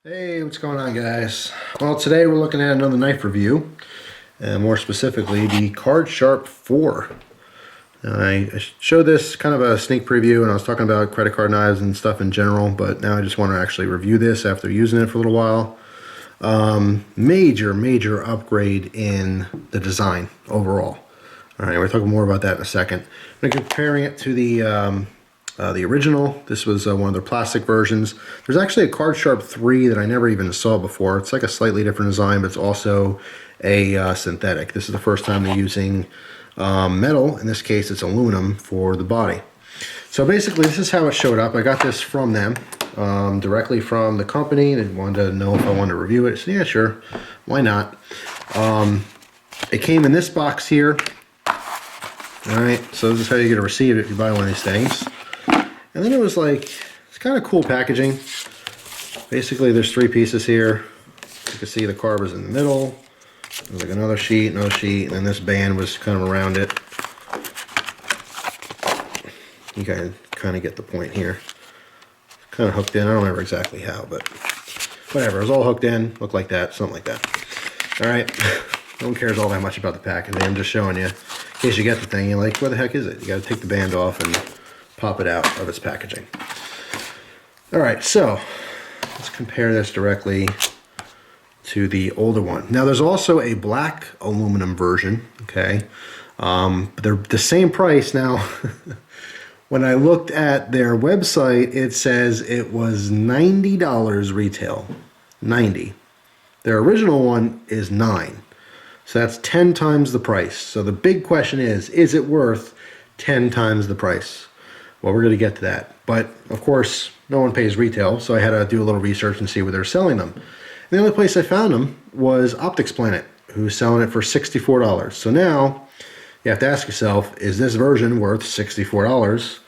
Hey, what's going on, guys? Well, today we're looking at another knife review, and more specifically the CardSharp 4. I showed this kind of a sneak preview, and I was talking about credit card knives and stuff in general, but now I just want to actually review this after using it for a little while. Major upgrade in the design overall. All right, we're talking more about that in a second. I'm comparing it to the original. This was one of their plastic versions. There's actually a CardSharp 3 that I never even saw before. It's like a slightly different design, but it's also a synthetic. This is the first time they're using metal. In this case, it's aluminum for the body. So basically, this is how it showed up. I got this from them, directly from the company. They wanted to know if I wanted to review it. I said, yeah, sure. Why not? It came in this box here. All right, so this is how you get a receipt if you buy one of these things. And then it was like, it's kind of cool packaging. Basically, there's 3 pieces here. You can see the carb is in the middle. There's like another sheet, and then this band was kind of around it. You guys kind of get the point here. Kind of hooked in. I don't remember exactly how, but whatever. It was all hooked in. Looked like that, something like that. All right. No one cares all that much about the packaging. I'm just showing you. In case you get the thing, you're like, what the heck is it? You got to take the band off and pop it out of its packaging. All right, so let's compare this directly to the older one. Now, there's also a black aluminum version, okay? But they're the same price. Now, when I looked at their website, it says it was $90 retail, 90. Their original one is $9. So that's 10 times the price. So the big question is it worth 10 times the price? Well, we're going to get to that. But, of course, no one pays retail, so I had to do a little research and see where they're selling them. And the only place I found them was Optics Planet, who's selling it for $64. So now you have to ask yourself, is this version worth $64?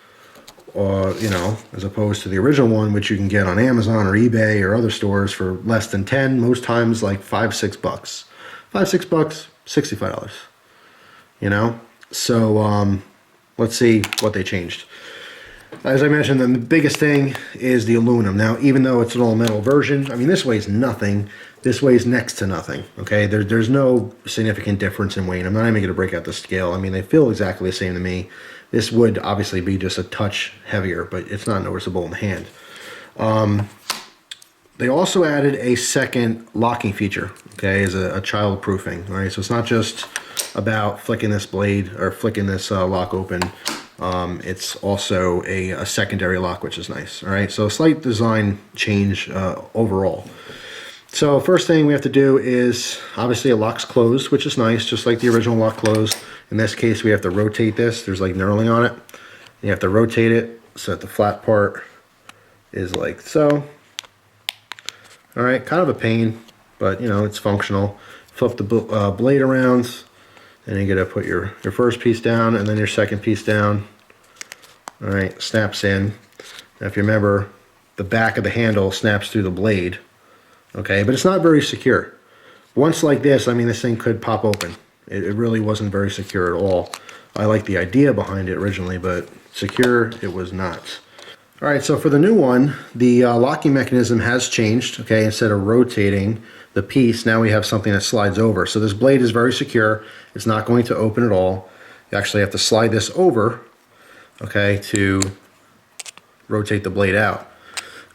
Or, you know, as opposed to the original one, which you can get on Amazon or eBay or other stores for less than 10, most times like $5-6 bucks. $5-6 bucks, $65. You know? So let's see what they changed. As I mentioned, the biggest thing is the aluminum. Now, even though it's an all-metal version, I mean, this weighs nothing. This weighs next to nothing, okay? There's no significant difference in weight. I'm not even going to break out the scale. I mean, they feel exactly the same to me. This would obviously be just a touch heavier, but it's not noticeable in the hand. They also added a second locking feature, okay, as a child proofing, all right? So it's not just about flicking this blade or flicking this lock open. It's also a secondary lock, which is nice. All right, so a slight design change overall. So first thing we have to do is, obviously it locks closed, which is nice, just like the original lock closed. In this case, we have to rotate this. There's like knurling on it. You have to rotate it so that the flat part is like so. All right, kind of a pain, but you know, it's functional. Flip the blade around. And you gotta put your first piece down and then your second piece down. All right, snaps in. Now if you remember, the back of the handle snaps through the blade. Okay, but it's not very secure. Once like this, I mean, this thing could pop open. It really wasn't very secure at all. I like the idea behind it originally, but secure it was not. All right, so for the new one, the locking mechanism has changed. Okay, instead of rotating the piece, now we have something that slides over. So this blade is very secure. It's not going to open at all. You actually have to slide this over, okay, to rotate the blade out.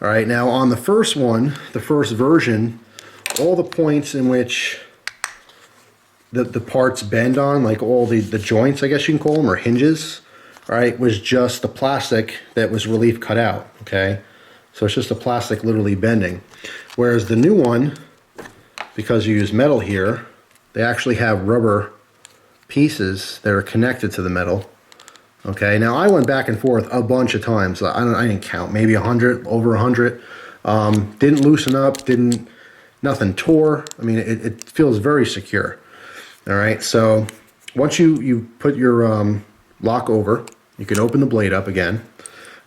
All right, now on the first one, the first version, all the points in which the parts bend on, like all the joints, I guess you can call them, or hinges, all right, was just the plastic that was relief cut out, okay? So it's just the plastic literally bending. Whereas the new one, because you use metal here, they actually have rubber pieces that are connected to the metal. Okay, now I went back and forth a bunch of times. I didn't count, maybe 100, over 100. Didn't loosen up, nothing tore. I mean, it feels very secure. All right, so once you put your lock over, you can open the blade up again.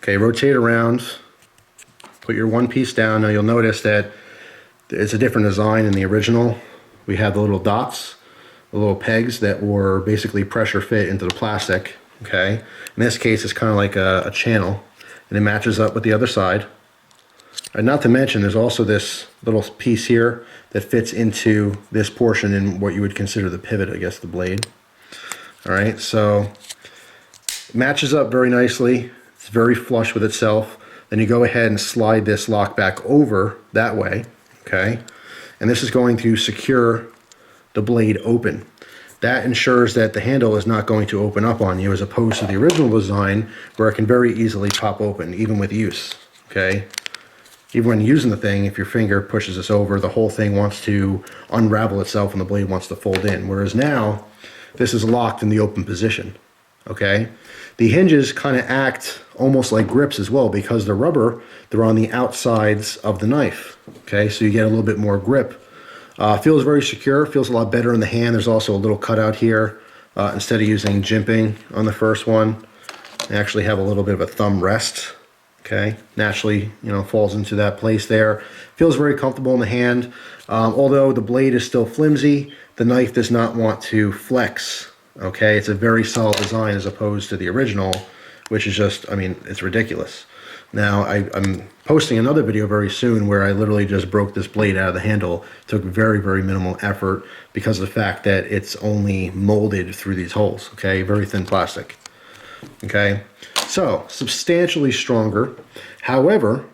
Okay, rotate around, put your one piece down. Now you'll notice that it's a different design in the original. We have the little dots, the little pegs that were basically pressure fit into the plastic, okay? In this case, it's kind of like a channel, and it matches up with the other side. And not to mention, there's also this little piece here that fits into this portion in what you would consider the pivot, I guess, the blade. All right, so it matches up very nicely. It's very flush with itself. Then you go ahead and slide this lock back over that way, okay? And this is going to secure the blade open. That ensures that the handle is not going to open up on you, as opposed to the original design where it can very easily pop open, even with use, okay? Even when using the thing, if your finger pushes this over, the whole thing wants to unravel itself and the blade wants to fold in. Whereas now, this is locked in the open position, okay? The hinges kind of act almost like grips as well, because they're rubber, they're on the outsides of the knife, okay? So you get a little bit more grip. Feels very secure, feels a lot better in the hand. There's also a little cutout here. Instead of using jimping on the first one, I actually have a little bit of a thumb rest, okay? Naturally, you know, falls into that place there. Feels very comfortable in the hand. Although the blade is still flimsy, the knife does not want to flex, okay? It's a very solid design as opposed to the original, which is just, I mean, it's ridiculous. Now, I'm posting another video very soon where I literally just broke this blade out of the handle. Took very, very minimal effort because of the fact that it's only molded through these holes, okay? Very thin plastic, okay? So, substantially stronger. However,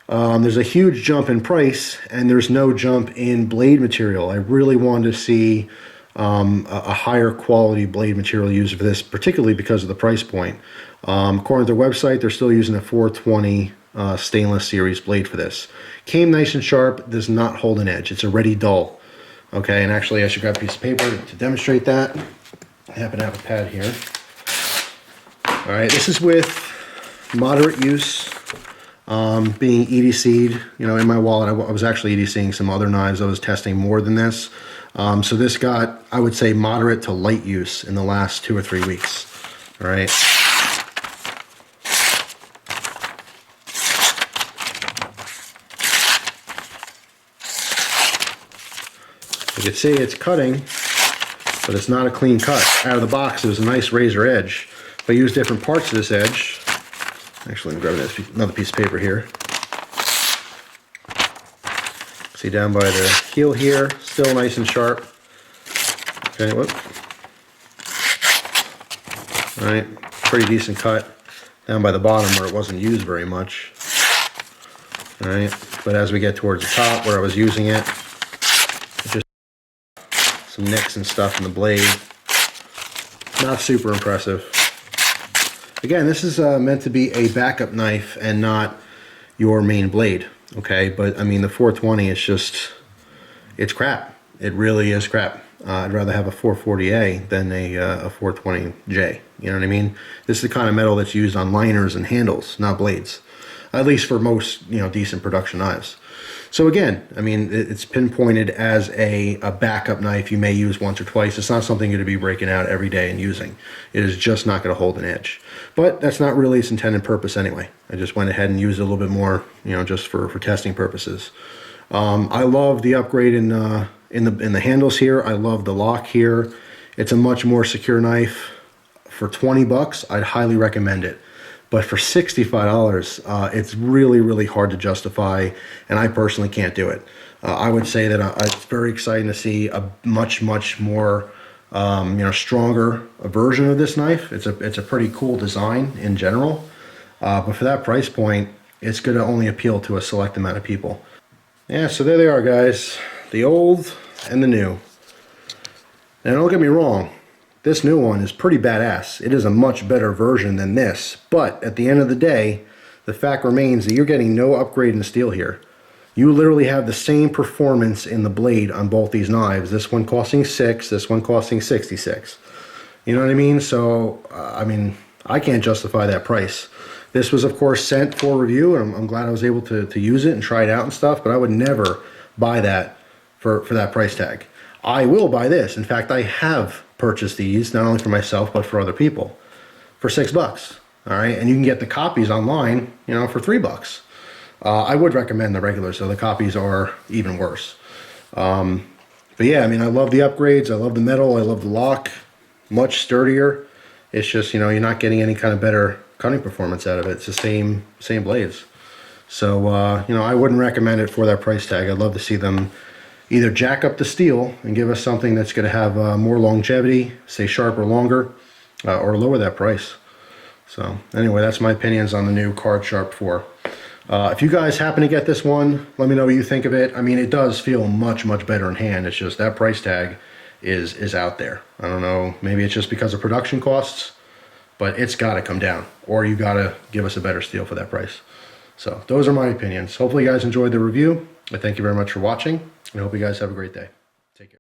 there's a huge jump in price and there's no jump in blade material. I really wanted to see a higher quality blade material used for this, particularly because of the price point. According to their website, they're still using a 420 stainless series blade for this. Came nice and sharp, does not hold an edge. It's already dull. Okay, and actually I should grab a piece of paper to demonstrate that. I happen to have a pad here. All right, this is with moderate use. Being EDC'd, you know, in my wallet, I was actually EDCing some other knives. I was testing more than this. So this got, I would say, moderate to light use in the last 2 or 3 weeks. All right. You can see it's cutting, but it's not a clean cut. Out of the box, it was a nice razor edge. If I use different parts of this edge, actually, let me grab another piece of paper here. See down by the heel here, still nice and sharp. Okay, whoop. All right, pretty decent cut. Down by the bottom where it wasn't used very much. All right, but as we get towards the top where I was using it, just some nicks and stuff in the blade. Not super impressive. Again, this is meant to be a backup knife and not your main blade, okay? But I mean, the 420 is just, it's crap. It really is crap. I'd rather have a 440A than a 420J, you know what I mean? This is the kind of metal that's used on liners and handles, not blades. At least for most, you know, decent production knives. So again, I mean, it's pinpointed as a backup knife you may use once or twice. It's not something you're going to be breaking out every day and using. It is just not going to hold an edge. But that's not really its intended purpose anyway. I just went ahead and used it a little bit more, you know, just for testing purposes. I love the upgrade in the handles here. I love the lock here. It's a much more secure knife. For 20 bucks, I'd highly recommend it. But for $65, it's really, really hard to justify, and I personally can't do it. I would say that it's very exciting to see a much, much more, you know, stronger version of this knife. It's a pretty cool design in general, but for that price point, it's going to only appeal to a select amount of people. Yeah, so there they are, guys. The old and the new. Now, don't get me wrong. This new one is pretty badass. It is a much better version than this, but at the end of the day, the fact remains that you're getting no upgrade in steel here. You literally have the same performance in the blade on both these knives. This one costing $6, this one costing $66. You know what I mean? So, I mean, I can't justify that price. This was, of course, sent for review, and I'm glad I was able to use it and try it out and stuff, but I would never buy that for that price tag. I will buy this. In fact, I have purchased these, not only for myself, but for other people, for $6. All right, and you can get the copies online, you know, for $3. I would recommend the regular, so the copies are even worse. But yeah, I mean, I love the upgrades. I love the metal. I love the lock. Much sturdier. It's just, you know, you're not getting any kind of better cutting performance out of it. It's the same blades. So, you know, I wouldn't recommend it for that price tag. I'd love to see them either jack up the steel and give us something that's going to have more longevity, stay sharper longer, or lower that price. So anyway, that's my opinions on the new CardSharp 4. If you guys happen to get this one, let me know what you think of it. I mean, it does feel much, much better in hand. It's just that price tag is out there. I don't know, maybe it's just because of production costs, but it's got to come down, or you got to give us a better steel for that price. So those are my opinions. Hopefully you guys enjoyed the review. I thank you very much for watching, and I hope you guys have a great day.